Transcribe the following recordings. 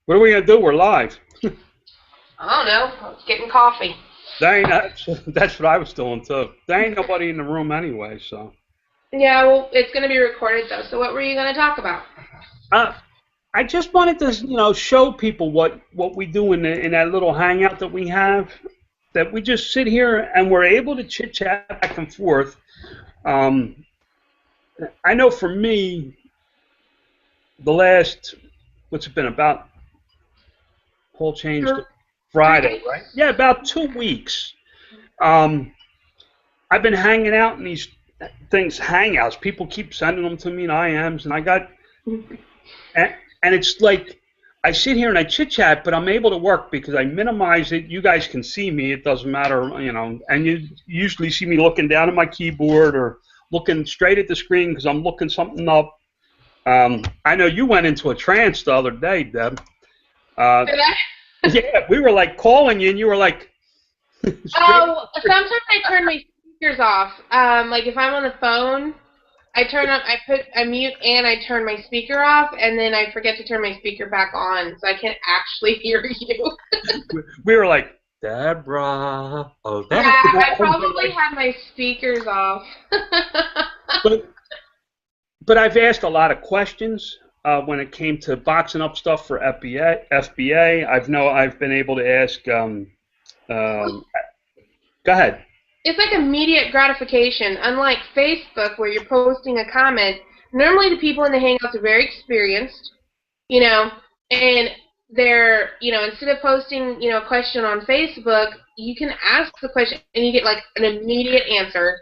What are we gonna do? We're live. I don't know. I was getting coffee. There ain't that's what I was doing too. There ain't nobody in the room anyway, so. Yeah, well, it's going to be recorded though. So what were you going to talk about? Uh, I just wanted to, show people what we do in that little hangout that we have. That we just sit here and we're able to chit chat back and forth. Um, I know for me, the last what's it been about? Paul changed For it 3 days. Friday, right? Yeah, about 2 weeks. Um, I've been hanging out in these things, hangouts. People keep sending them to me in IMs, and I got, and it's like I sit here and I chit chat, but I'm able to work because I minimize it. You guys can see me; it doesn't matter, And you usually see me looking down at my keyboard or looking straight at the screen because I'm looking something up. I know you went into a trance the other day, Deb. Uh, Did I? yeah, we were like calling you, and you were like straight. Oh, sometimes I turn my speakers off. Like if I'm on the phone, I mute and I turn my speaker off, and then I forget to turn my speaker back on, so I can't actually hear you. We were like, Deborah, oh, Yeah, Deborah. I probably had my speakers off. But but I've asked a lot of questions when it came to boxing up stuff for FBA. I've been able to ask. Um, Go ahead. It's like immediate gratification. Unlike Facebook, where you're posting a comment, normally the people in the Hangouts are very experienced, you know, and they're, instead of posting, a question on Facebook, you can ask the question and you get like an immediate answer,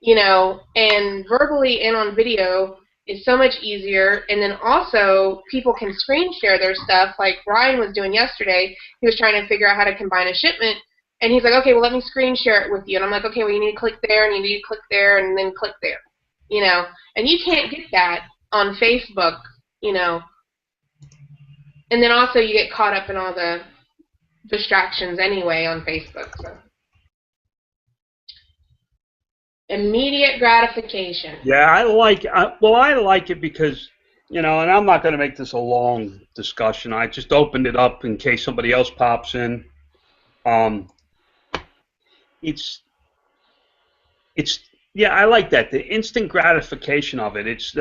and verbally and on video is so much easier. And then also people can screen share their stuff like Ryan was doing yesterday. He was trying to figure out how to combine a shipment. And he's like, okay, well, let me screen share it with you. And I'm like, okay, well, you need to click there, and you need to click there, and then click there, And you can't get that on Facebook, And then also you get caught up in all the distractions anyway on Facebook. So immediate gratification. Yeah, I like it because, and I'm not going to make this a long discussion. I just opened it up in case somebody else pops in. Um, it's it's yeah, I like that, the instant gratification of it. It's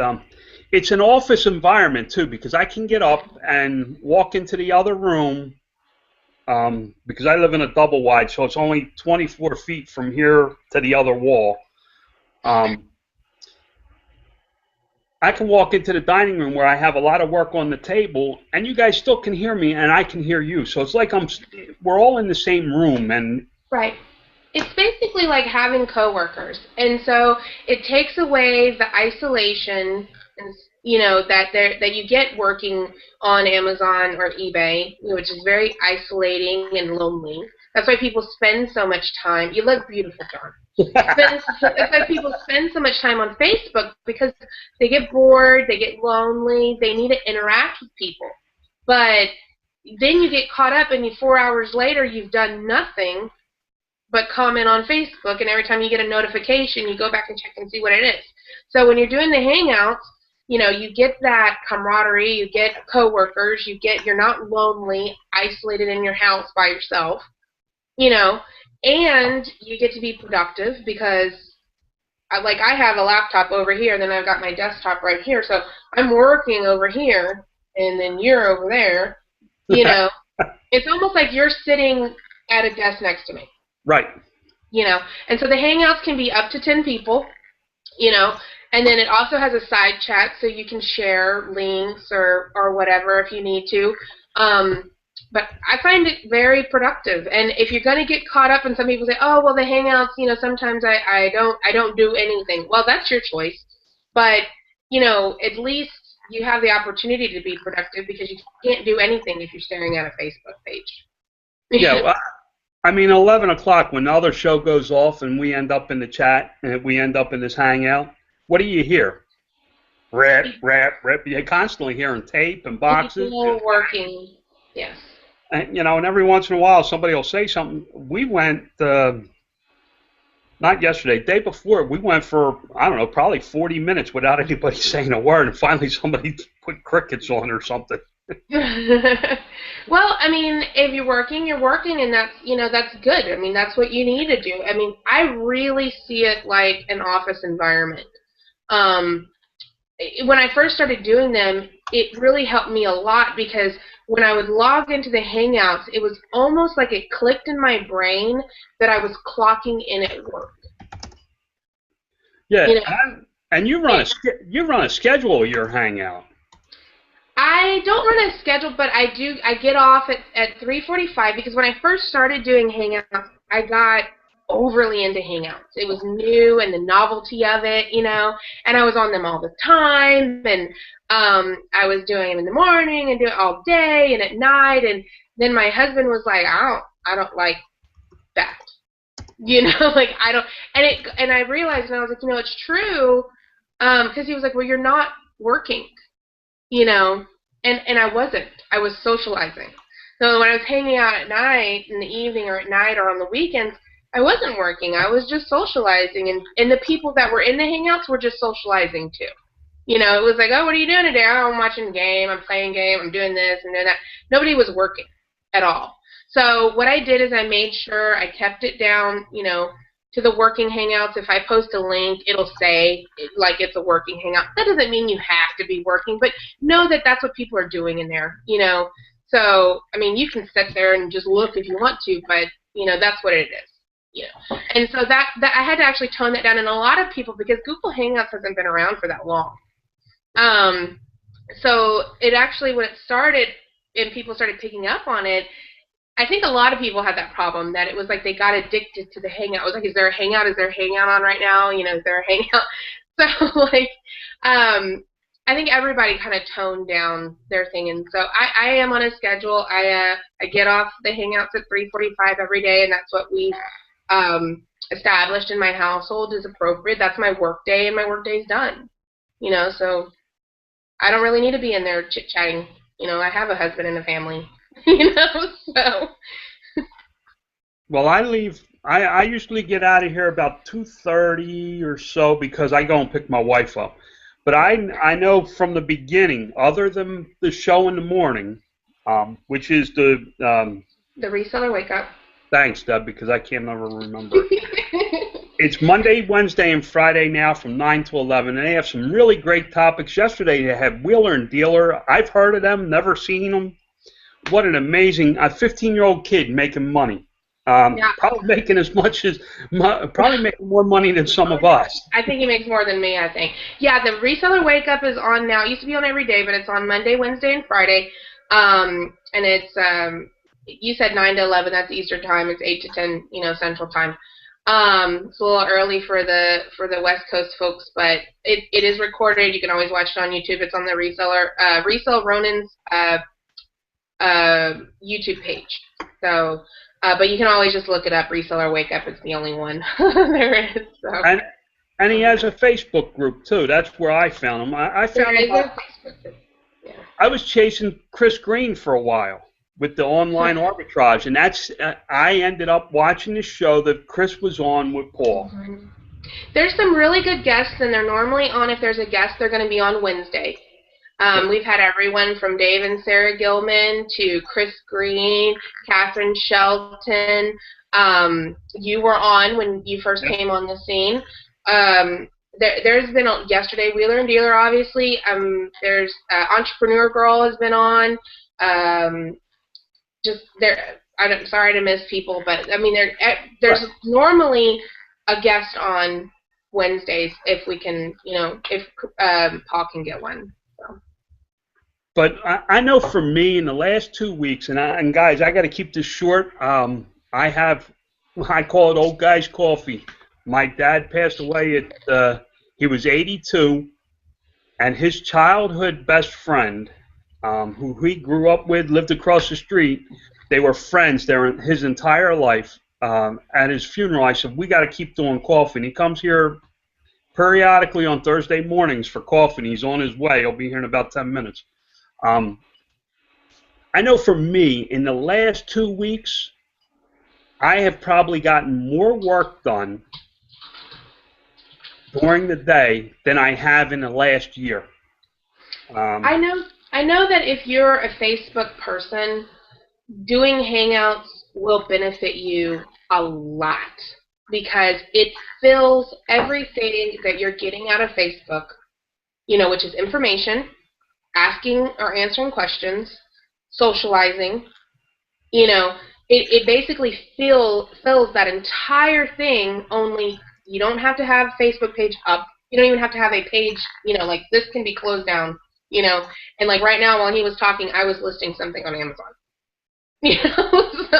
an office environment too because I can get up and walk into the other room because I live in a double wide, so it's only 24 feet from here to the other wall. Um, I can walk into the dining room where I have a lot of work on the table, and you guys still can hear me, and I can hear you. So it's like we're all in the same room, and Right. It's basically like having coworkers, and so it takes away the isolation, and that you get working on Amazon or eBay, which is very isolating and lonely. That's why people spend so much time. You look beautiful, John. That's why people spend so much time on Facebook because they get bored, they get lonely, they need to interact with people. But then you get caught up, and 4 hours later, you've done nothing but comment on Facebook, and every time you get a notification, you go back and check and see what it is. So when you're doing the Hangouts, you get that camaraderie, you get coworkers, you're not lonely, isolated in your house by yourself, and you get to be productive because, I have a laptop over here, and then I've got my desktop right here, so I'm working over here, and then you're over there, It's almost like you're sitting at a desk next to me. right. And so the Hangouts can be up to 10 people, and then it also has a side chat so you can share links or whatever if you need to. But I find it very productive. And if you're going to get caught up, and some people say, oh, well, the Hangouts, sometimes I don't do anything. Well, that's your choice. But, at least you have the opportunity to be productive because you can't do anything if you're staring at a Facebook page. Yeah, well, I mean, 11 o'clock when the other show goes off and we end up in the chat and we end up in this hangout, what do you hear? Rap, rap, rap. You're constantly hearing tape and boxes. People working, yes. And every once in a while somebody will say something. We went, not yesterday, day before, we went for, I don't know, probably 40 minutes without anybody saying a word, and finally somebody put crickets on or something. Well, I mean, if you're working, and that's good. I mean, that's what you need to do. I mean, I really see it like an office environment. Um, when I first started doing them, it really helped me a lot because when I would log into the Hangouts, it was almost like it clicked in my brain that I was clocking in at work. Yeah, You know, and yeah. you run a schedule of your Hangout. I don't run a schedule, but I do. I get off at 3:45 because when I first started doing Hangouts, I got overly into Hangouts. It was new and the novelty of it, and I was on them all the time, and I was doing them in the morning and do it all day and at night, and then my husband was like, I don't like that, like I don't, and I realized, and I was like, it's true, because he was like, well, you're not working. And I wasn't. I was socializing. So when I was hanging out at night, in the evening or at night or on the weekends, I wasn't working. I was just socializing, and the people that were in the hangouts were just socializing too. It was like, oh, what are you doing today? Oh, I'm watching a game. I'm playing a game. I'm doing this and doing that. Nobody was working at all. So what I did is I made sure I kept it down, to the working hangouts. If I post a link, it'll say like it's a working hangout. That doesn't mean you have to be working, but know that that's what people are doing in there. So, I mean, you can sit there and just look if you want to, but, that's what it is. And so that I had to actually tone that down, and a lot of people, because Google Hangouts hasn't been around for that long. So it actually, when it started and people started picking up on it, I think a lot of people had that problem, that it was like they got addicted to the Hangout. It was like, is there a Hangout? Is there a Hangout on right now? Is there a Hangout? So, like, I think everybody kind of toned down their thing. And so I am on a schedule. I get off the Hangouts at 3:45 every day, and that's what we established in my household is appropriate. That's my work day, and my work day is done. So I don't really need to be in there chit-chatting. I have a husband and a family. So. Well, I leave. I usually get out of here about 2:30 or so because I go and pick my wife up. But I know from the beginning, other than the show in the morning, which is The reseller wake up. Thanks, Deb, because I can't never remember it. It's Monday, Wednesday, and Friday now from 9 to 11, and they have some really great topics. Yesterday they had Wheeler and Dealer. I've heard of them, never seen them. What an amazing, a 15-year-old kid making money. Yeah. Probably making probably making more money than some of us. I think he makes more than me, I think. Yeah, the reseller wake up is on now. It used to be on every day, but it's on Monday, Wednesday, and Friday. And it's, you said 9 to 11, that's Eastern time. It's 8 to 10, Central time. It's a little early for the West Coast folks, but it is recorded. You can always watch it on YouTube. It's on the Resell Ronan's YouTube page. So, but you can always just look it up. Reseller Wake Up. It's the only one there is. So. And he has a Facebook group too. That's where I found him. I found him. Facebook group. Yeah. I was chasing Chris Green for a while with the online arbitrage, and I ended up watching the show that Chris was on with Paul. Mm-hmm. There's some really good guests, and they're normally on. If there's a guest, they're going to be on Wednesday. We've had everyone from Dave and Sarah Gilman to Chris Green, Catherine Shelton. You were on when you first came on the scene. There's been yesterday Wheeler and Dealer, obviously. There's Entrepreneur Girl has been on. I'm sorry to miss people, but I mean there's normally a guest on Wednesdays if we can, if Paul can get one. So. But I know for me in the last 2 weeks, and guys, I got to keep this short. I call it old guy's coffee. My dad passed away he was 82, and his childhood best friend, who he grew up with, lived across the street. They were friends his entire life. At his funeral, I said, we got to keep doing coffee. And he comes here periodically on Thursday mornings for coffee, and he's on his way. He'll be here in about 10 minutes. I know for me, in the last 2 weeks, I have probably gotten more work done during the day than I have in the last year. I I know that if you're a Facebook person, doing Hangouts will benefit you a lot because it fills everything that you're getting out of Facebook, which is information, asking or answering questions, socializing. It basically fills that entire thing, only you don't have to have a Facebook page up. You don't even have to have a page, like this can be closed down, and like right now while he was talking, I was listing something on Amazon. So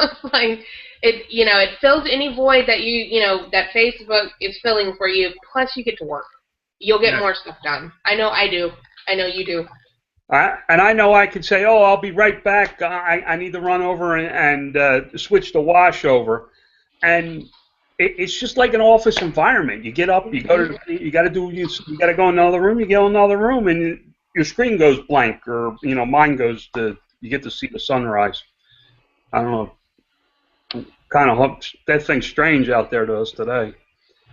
it's like it fills any void that that Facebook is filling for you, plus you get to work. You'll get more stuff done. I know I do. I know you do. And I know I could say, oh, I'll be right back. I need to run over and switch the wash over. And it's just like an office environment. You get up, you got to go in another room, you go in another room, and your screen goes blank, or mine goes you get to see the sunrise. I don't know. Kind of that thing's strange out there to us today.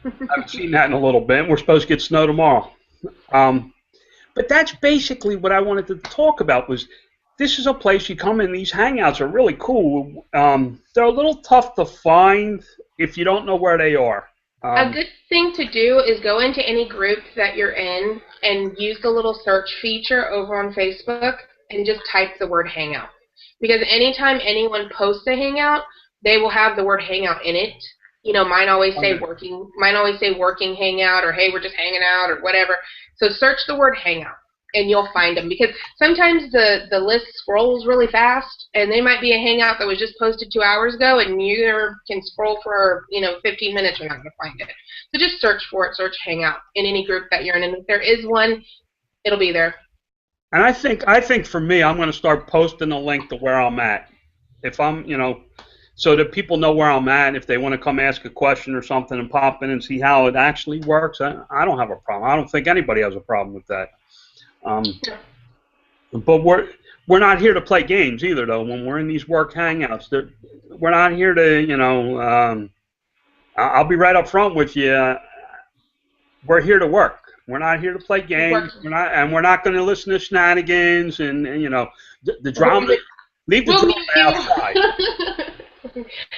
I haven't seen that in a little bit. We're supposed to get snow tomorrow. But that's basically what I wanted to talk about. Was this is a place you come in. These Hangouts are really cool. They're a little tough to find if you don't know where they are. A good thing to do is go into any group that you're in and use the little search feature over on Facebook and just type the word Hangout. Because anytime anyone posts a Hangout, they will have the word Hangout in it. Mine always say working. Mine always say working Hangout, or hey, we're just hanging out, or whatever. So search the word Hangout, and you'll find them. Because sometimes the list scrolls really fast, and they might be a Hangout that was just posted 2 hours ago, and you can scroll for 15 minutes, you're not going to find it. So just search for it. Search Hangout in any group that you're in, and if there is one, it'll be there. And I think for me, I'm going to start posting a link to where I'm at. If I'm, so that people know where I'm at. If they want to come ask a question or something and pop in and see how it actually works, I don't have a problem. I don't think anybody has a problem with that. But we're not here to play games either, though. When we're in these work Hangouts, we're not here to, I'll be right up front with you. We're here to work. We're not here to play games. We're not going to listen to shenanigans and the drama. Leave the drama outside.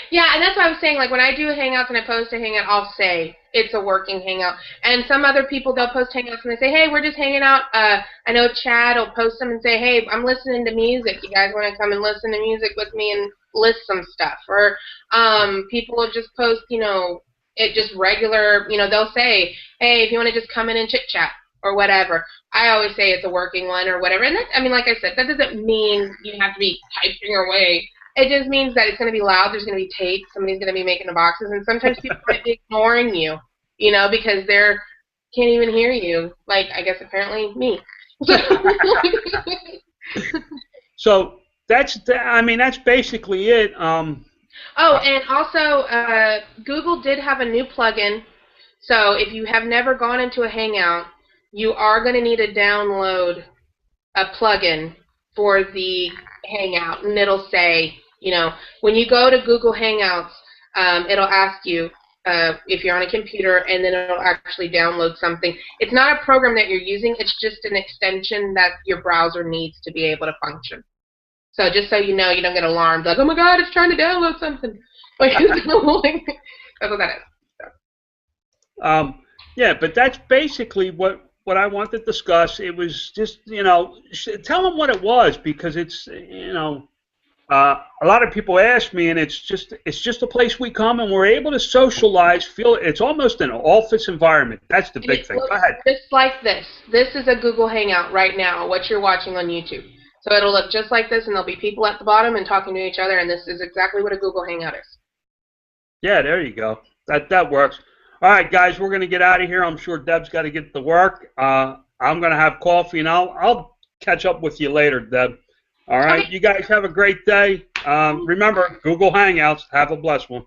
Yeah, and that's what I was saying. Like when I do Hangouts and I post a Hangout, I'll say it's a working Hangout. And some other people, they'll post Hangouts and they say, hey, we're just hanging out. I know Chad will post them and say, hey, I'm listening to music. You guys want to come and listen to music with me and list some stuff? Or people will just post, it just regular, they'll say, hey, if you want to just come in and chit chat or whatever. I always say it's a working one or whatever. And that, like I said, that doesn't mean you have to be typing away. It just means that it's going to be loud, there's going to be tape, somebody's going to be making the boxes, and sometimes people might be ignoring you, because they can't even hear you. Like, I guess apparently me. So that's basically it. Oh, and also, Google did have a new plugin. So if you have never gone into a Hangout, you are going to need to download a plugin for the Hangout, and it'll say, when you go to Google Hangouts, it'll ask you if you're on a computer, and then it'll actually download something. It's not a program that you're using, it's just an extension that your browser needs to be able to function. So just so you know, you don't get alarmed, like, oh my god, it's trying to download something. That's what that is. So. Yeah, but that's basically what I wanted to discuss. It was just, tell them what it was, because it's, a lot of people ask me, and it's just a place we come and we're able to socialize, feel it's almost an office environment. That's the big thing. Go ahead. Just like this. This is a Google Hangout right now, what you're watching on YouTube. So it'll look just like this, and there'll be people at the bottom and talking to each other, and this is exactly what a Google Hangout is. Yeah, there you go. That works. All right, guys, we're going to get out of here. I'm sure Deb's got to get to work. I'm going to have coffee, and I'll catch up with you later, Deb. All right, okay. You guys have a great day. Remember, Google Hangouts. Have a blessed one.